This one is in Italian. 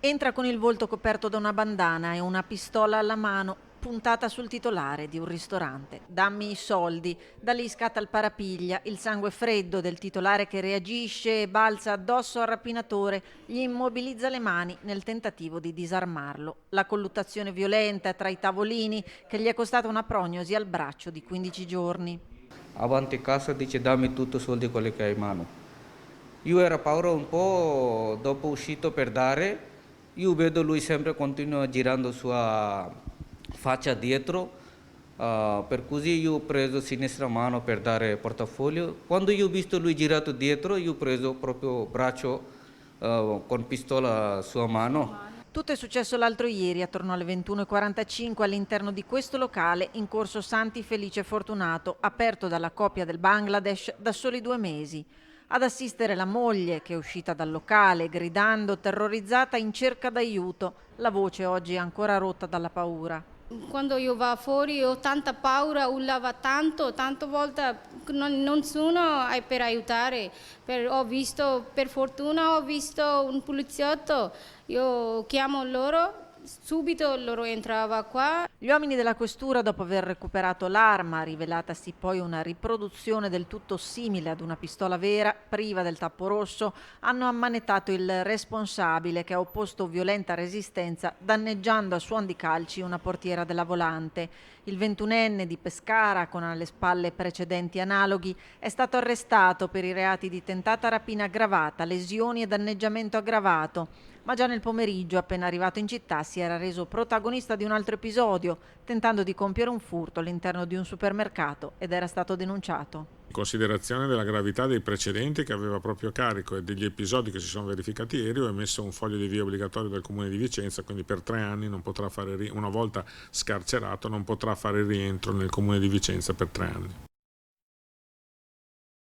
Entra con il volto coperto da una bandana e una pistola alla mano puntata sul titolare di un ristorante. Dammi i soldi. Da lì scatta il parapiglia, il sangue freddo del titolare che reagisce e balza addosso al rapinatore, gli immobilizza le mani nel tentativo di disarmarlo. La colluttazione violenta tra i tavolini che gli è costata una prognosi al braccio di 15 giorni. Avanti casa dice dammi tutto soldi quelli che hai in mano. Io ero paura un po', dopo uscito per dare, io vedo lui sempre continua girando sua faccia dietro, per cui io ho preso sinistra mano per dare portafoglio. Quando io ho visto lui girato dietro, io ho preso proprio braccio con pistola sua mano. Tutto è successo l'altro ieri, attorno alle 21:45, all'interno di questo locale in corso Santi Felice Fortunato, aperto dalla coppia del Bangladesh da soli 2 mesi. Ad assistere la moglie, che è uscita dal locale, gridando, terrorizzata, in cerca d'aiuto, la voce oggi ancora rotta dalla paura. Quando io vado fuori ho tanta paura, urlava tanto, tante volte non sono per aiutare. Per fortuna ho visto un poliziotto, io chiamo loro, subito loro entrava qua. Gli uomini della questura, dopo aver recuperato l'arma, rivelatasi poi una riproduzione del tutto simile ad una pistola vera, priva del tappo rosso, hanno ammanettato il responsabile che ha opposto violenta resistenza, danneggiando a suon di calci una portiera della volante. Il 21enne di Pescara, con alle spalle precedenti analoghi, è stato arrestato per i reati di tentata rapina aggravata, lesioni e danneggiamento aggravato. Ma già nel pomeriggio, appena arrivato in città, si era reso protagonista di un altro episodio, tentando di compiere un furto all'interno di un supermercato, ed era stato denunciato. In considerazione della gravità dei precedenti che aveva proprio a carico e degli episodi che si sono verificati ieri, ho emesso un foglio di via obbligatorio del Comune di Vicenza, quindi per 3 anni non potrà fare, una volta scarcerato, non potrà fare rientro nel Comune di Vicenza per 3 anni.